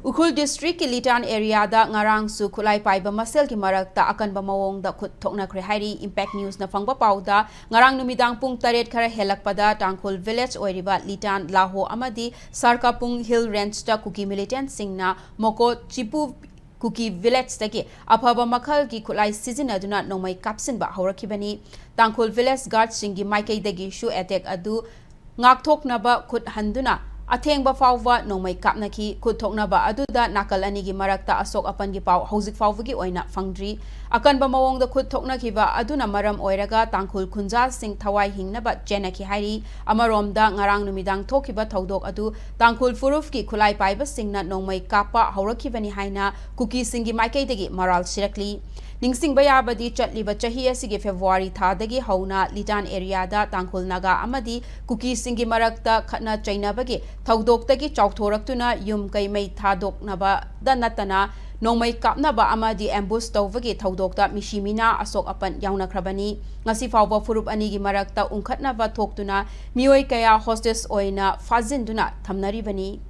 Ukhrul district ki Litan area da ngarang su khulai paiba masel ki marakta akanba mawong da khut thokna khre hairi impact news na fangba pauda ngarang numidang pung 8 khara helakpada Tangkhul village oiriba Litan laho amadi Sarkapung hill range da kuki militant singna moko chipu kuki village taki aphaba makhal ki khulai sizinaduna nomai kapsin ba haurakibani Tangkhul village guard singi maikai dagi shu attack adu ngakthoknaba khut handuna Athengba fawwa nomai kapnaki kuthoknaba aduda nakal anigi marakta asok apan gi paw hauzik fawgi oina fangdri akanba mawongda kuthoknakiba aduna maram oiraga Tangkhul khunjal sing thawai hingnaba chenaki hairi amaromda ngarang numidang thokiba thodok adu Tangkhul furuf ki khulai paiba singna nomai kapa haurakibani haina kuki singi maikaidagi maral sirakli Ningsing bayabadi chatliba chahi asigi February thadagi hauna Litan area da Tangkhul naga amadi kuki singi marakta khatna chainabagi thodokdagi chawthoraktuna yum kaimei thadoknaba da natana nomai kapnaba amadi ambush tawbagi thodokta mishimina asok apan yaunakhrabani ngasi fawba furup anigi marakta unkhatnaba thoktuna mioi kaya hostage oina fazinduna thamnaribani